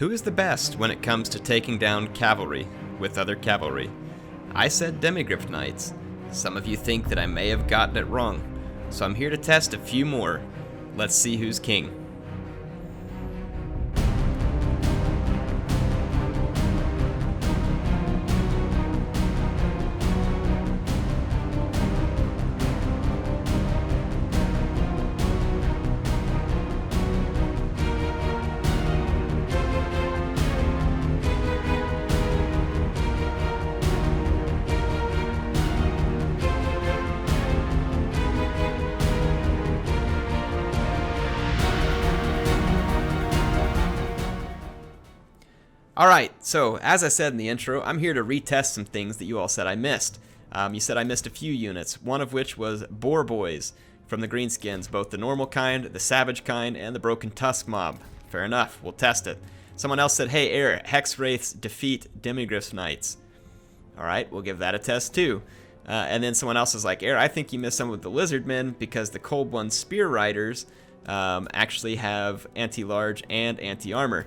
Who is the best when it comes to taking down cavalry with other cavalry? I said Demigryph Knights. Some of you think that I may have gotten it wrong, so I'm here to test a few more. Let's see who's king. Alright, so as I said in the intro, I'm here to retest some things that you all said I missed. You said I missed a few units, one of which was Boar Boys from the Greenskins, both the normal kind, the savage kind, and the Broken Tusk mob. Fair enough, we'll test it. Someone else said, hey Heir, Hex Wraiths defeat Demigryph Knights. Alright, we'll give that a test too. And then someone else is like, Heir, I think you missed some with the Lizardmen because the Cold One Spear Riders actually have anti-large and anti-armor.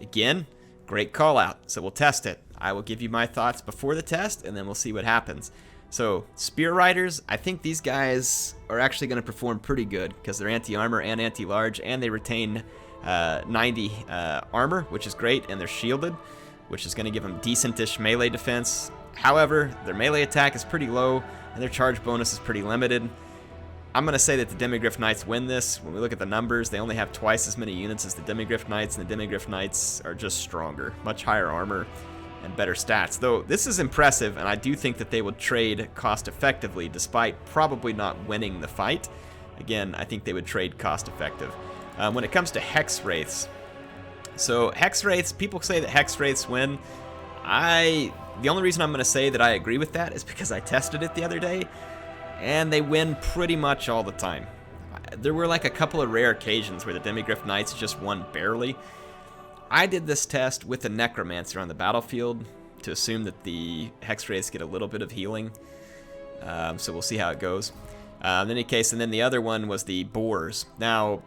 Again, great call out, so we'll test it. I will give you my thoughts before the test, and then we'll see what happens. So, Spear Riders, I think these guys are actually going to perform pretty good because they're anti-armor and anti-large, and they retain 90 armor, which is great, and they're shielded, which is going to give them decentish melee defense. However, their melee attack is pretty low, and their charge bonus is pretty limited. I'm going to say that the Demigryph Knights win this. When we look at the numbers, they only have twice as many units as the Demigryph Knights, and the Demigryph Knights are just stronger, much higher armor, and better stats. Though this is impressive, and I do think that they would trade cost effectively, despite probably not winning the fight. Again, I think they would trade cost effective. When it comes to Hex Wraiths, so Hex Wraiths, people say that Hex Wraiths win. The only reason I'm going to say that I agree with that is because I tested it the other day, and they win pretty much all the time. There were like a couple of rare occasions where the Demigryph Knights just won barely. I did this test with a Necromancer on the battlefield to assume that the Hex Wraiths get a little bit of healing. So we'll see how it goes. In any case, and then the other one was the Boars. Now,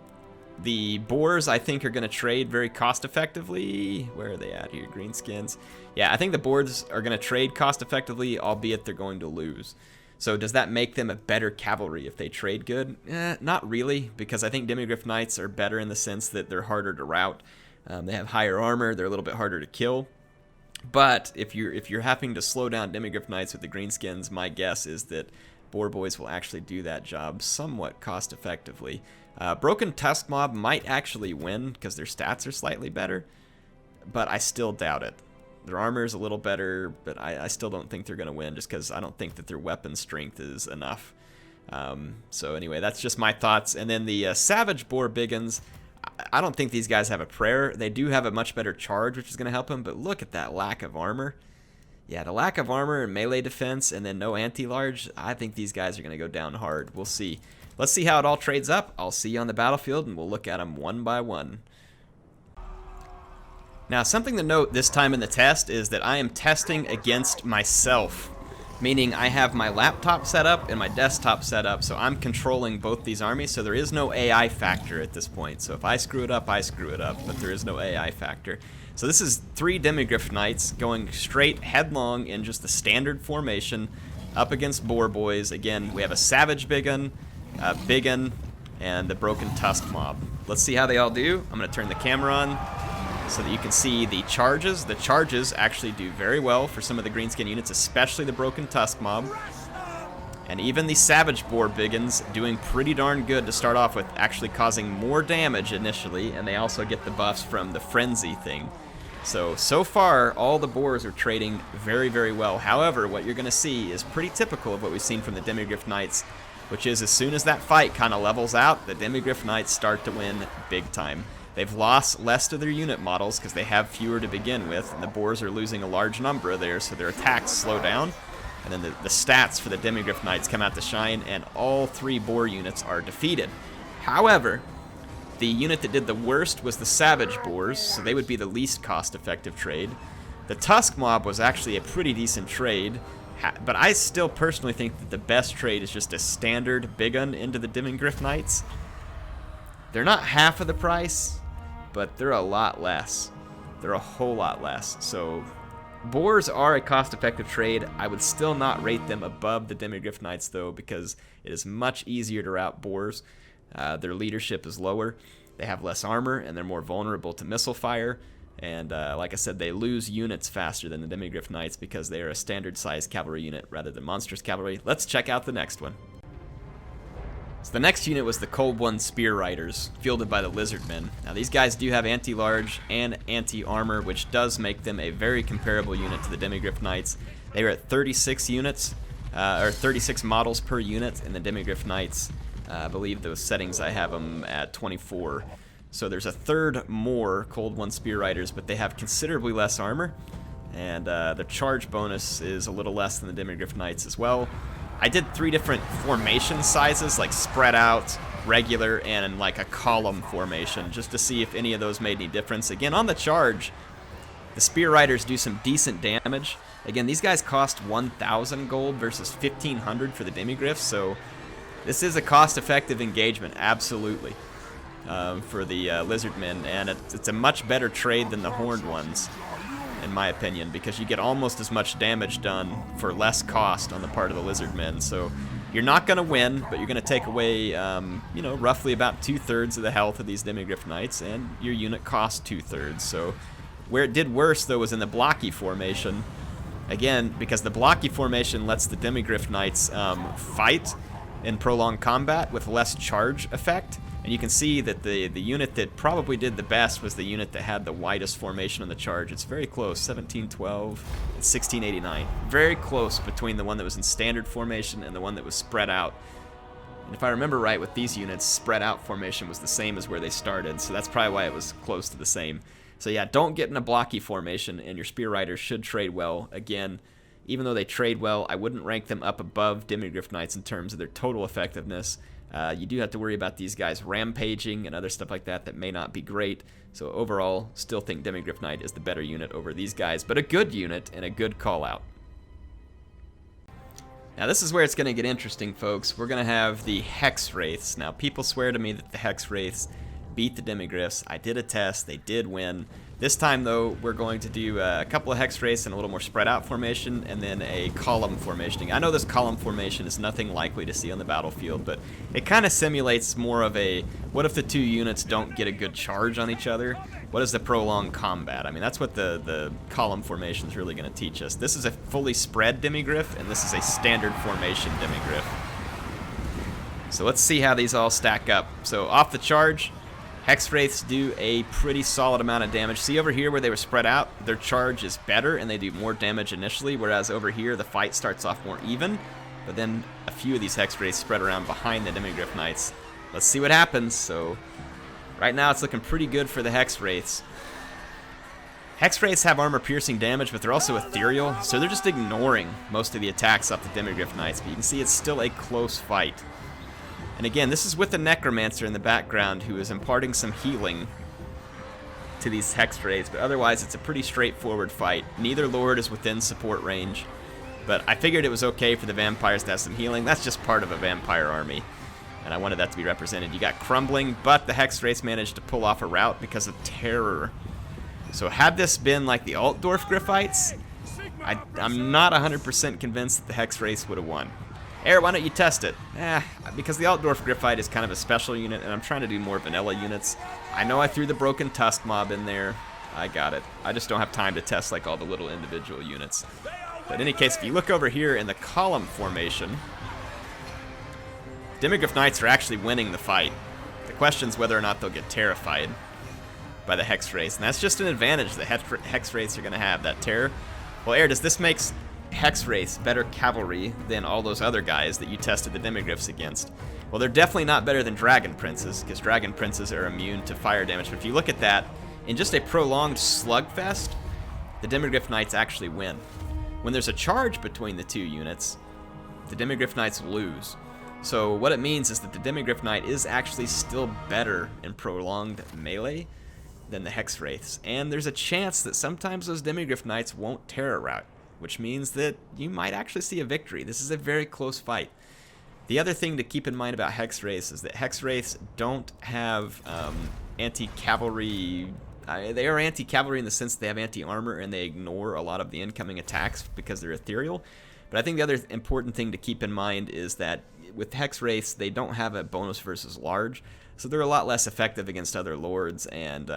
the Boars I think are going to trade very cost effectively. Where are they at here? Greenskins. Yeah, I think the Boars are going to trade cost effectively, albeit they're going to lose. So does that make them a better cavalry if they trade good? Not really, because I think Demigryph Knights are better in the sense that they're harder to rout. They have higher armor, they're a little bit harder to kill. But if you're having to slow down Demigryph Knights with the Greenskins, my guess is that Boar Boys will actually do that job somewhat cost effectively. Broken Tusk Mob might actually win because their stats are slightly better, but I still doubt it. Their armor is a little better, but I still don't think they're going to win just because I don't think that their weapon strength is enough. So anyway, that's just my thoughts. And then the Savage Boar Biggins, I don't think these guys have a prayer. They do have a much better charge, which is going to help them, but look at that lack of armor. Yeah, the lack of armor and melee defense and then no anti-large, I think these guys are going to go down hard. We'll see. Let's see how it all trades up. I'll see you on the battlefield, and we'll look at them one by one. Now, something to note this time in the test is that I am testing against myself, meaning I have my laptop set up and my desktop set up, so I'm controlling both these armies, so there is no AI factor at this point. So if I screw it up, I screw it up, but there is no AI factor. So this is 3 Demigryph Knights going straight headlong in just the standard formation up against Boar Boys. Again, we have a Savage Biggin, and the Broken Tusk Mob. Let's see how they all do. I'm going to turn the camera on so that you can see the charges. The charges actually do very well for some of the greenskin units, especially the Broken Tusk Mob. And even the Savage Boar Biggins doing pretty darn good to start off with, actually causing more damage initially, and they also get the buffs from the Frenzy thing. So far, all the Boars are trading very, very well. However, what you're going to see is pretty typical of what we've seen from the Demigryph Knights, which is as soon as that fight kind of levels out, the Demigryph Knights start to win big time. They've lost less of their unit models because they have fewer to begin with, and the Boars are losing a large number of theirs, so their attacks slow down. And then the stats for the Demigryph Knights come out to shine, and all 3 Boar units are defeated. However, the unit that did the worst was the Savage Boars, so they would be the least cost-effective trade. The Tusk Mob was actually a pretty decent trade, but I still personally think that the best trade is just a standard Biggin into the Demigryph Knights. They're not half of the price, but they're a lot less. they're a whole lot less. So boars are a cost-effective trade. I would still not rate them above the Demigryph Knights, though, because it is much easier to rout boars. Their leadership is lower. They have less armor, and they're more vulnerable to missile fire. And like I said, they lose units faster than the Demigryph Knights because they are a standard-sized cavalry unit rather than monstrous cavalry. Let's check out the next one. So the next unit was the Cold One Spear Riders, fielded by the Lizardmen. Now these guys do have anti-large and anti-armor, which does make them a very comparable unit to the Demigryph Knights. They are at 36 units, or 36 models per unit, and the Demigryph Knights, I believe those settings I have them at 24. So there's a third more Cold One Spear Riders, but they have considerably less armor, and the charge bonus is a little less than the Demigryph Knights as well. I did 3 different formation sizes, like spread out, regular, and like a column formation, just to see if any of those made any difference. Again, on the charge, the Spear Riders do some decent damage. Again, these guys cost 1,000 gold versus 1,500 for the Demigryphs, so this is a cost-effective engagement, absolutely, for the Lizardmen, and it's a much better trade than the Horned ones, in my opinion, because you get almost as much damage done for less cost on the part of the Lizardmen. So you're not going to win, but you're going to take away, you know, roughly about 2/3 of the health of these Demigryph Knights, and your unit costs 2/3. So where it did worse, though, was in the blocky formation. Again, because the blocky formation lets the Demigryph Knights fight in prolonged combat with less charge effect. And you can see that the unit that probably did the best was the unit that had the widest formation on the charge. It's very close, 1712 and 1689. Very close between the one that was in standard formation and the one that was spread out. And if I remember right, with these units, spread out formation was the same as where they started, so that's probably why it was close to the same. So yeah, don't get in a blocky formation, and your Spear Riders should trade well. Again, even though they trade well, I wouldn't rank them up above Demigryph Knights in terms of their total effectiveness. You do have to worry about these guys rampaging and other stuff like that may not be great. So overall, still think Demigryph Knight is the better unit over these guys, but a good unit and a good call out. Now this is where it's going to get interesting, folks. We're going to have the Hex Wraiths. Now people swear to me that the Hex Wraiths beat the Demigryphs. I did a test, they did win. This time, though, we're going to do a couple of Hex Wraiths and a little more spread out formation, and then a column formation. I know this column formation is nothing likely to see on the battlefield, but it kind of simulates more of a, what if the two units don't get a good charge on each other? What is the prolonged combat? I mean, that's what the column formation is really going to teach us. This is a fully spread Demigryph, and this is a standard formation Demigryph. So let's see how these all stack up. So off the charge, Hex Wraiths do a pretty solid amount of damage. See over here where they were spread out, their charge is better and they do more damage initially, whereas over here the fight starts off more even, but then a few of these Hex Wraiths spread around behind the Demigryph Knights. Let's see what happens. So right now it's looking pretty good for the Hex Wraiths. Hex Wraiths have armor piercing damage, but they're also ethereal, so they're just ignoring most of the attacks off the Demigryph Knights, but you can see it's still a close fight. And again, this is with the Necromancer in the background who is imparting some healing to these Hex Wraiths, but otherwise it's a pretty straightforward fight. Neither Lord is within support range, but I figured it was okay for the Vampires to have some healing. That's just part of a Vampire army, and I wanted that to be represented. You got Crumbling, but the Hex Wraiths managed to pull off a rout because of Terror. So had this been like the Altdorf Griffites, I'm not 100% convinced that the Hex Wraiths would have won. Heir, why don't you test it? Because the Altdorf Griffite is kind of a special unit, and I'm trying to do more vanilla units. I know I threw the Broken Tusk mob in there. I got it. I just don't have time to test like all the little individual units. But in any case, if you look over here in the column formation, Demigryph Knights are actually winning the fight. The question's whether or not they'll get terrified by the Hex Wraiths, and that's just an advantage the Hex Wraiths are going to have, that terror. Well, Heir, does this make Hex Wraiths better cavalry than all those other guys that you tested the Demigryphs against? Well, they're definitely not better than Dragon Princes, because Dragon Princes are immune to fire damage. But if you look at that, in just a prolonged slugfest, the Demigryph Knights actually win. When there's a charge between the two units, the Demigryph Knights lose. So what it means is that the Demigryph Knight is actually still better in prolonged melee than the Hex Wraiths. And there's a chance that sometimes those Demigryph Knights won't terror rout, which means that you might actually see a victory. This is a very close fight. The other thing to keep in mind about Hex Wraiths is that Hex Wraiths don't have anti-cavalry They are anti-cavalry in the sense they have anti-armor and they ignore a lot of the incoming attacks because they're ethereal. But I think the other important thing to keep in mind is that with Hex Wraiths, they don't have a bonus versus large, so they're a lot less effective against other lords and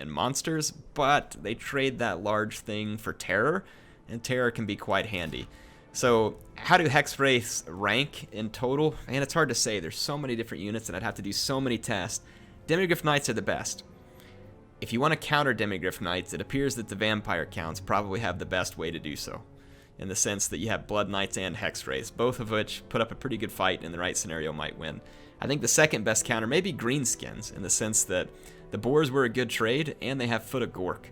monsters, but they trade that large thing for terror, and terror can be quite handy. So how do Hex Wraiths rank in total? Man, it's hard to say. There's so many different units, and I'd have to do so many tests. Demigryph Knights are the best. If you want to counter Demigryph Knights, it appears that the Vampire Counts probably have the best way to do so, in the sense that you have Blood Knights and Hex Wraiths, both of which put up a pretty good fight in the right scenario might win. I think the second best counter may be Greenskins, in the sense that the Boars were a good trade, and they have Foot of Gork.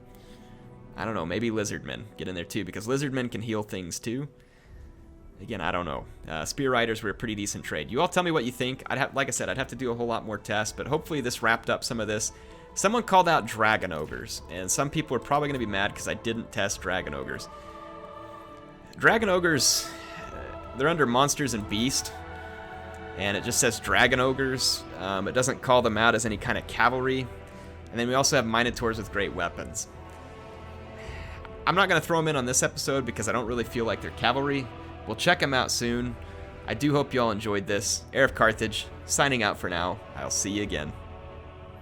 I don't know, maybe Lizardmen get in there too, because Lizardmen can heal things too. Again, I don't know. Spear Riders were a pretty decent trade. You all tell me what you think. Like I said, I'd have to do a whole lot more tests, but hopefully this wrapped up some of this. Someone called out Dragon Ogres, and some people are probably going to be mad because I didn't test Dragon Ogres. Dragon Ogres, they're under Monsters and Beast, and it just says Dragon Ogres. It doesn't call them out as any kind of cavalry. And then we also have Minotaurs with great weapons. I'm not going to throw them in on this episode because I don't really feel like they're cavalry. We'll check them out soon. I do hope you all enjoyed this. HeirofCarthage, signing out for now. I'll see you again.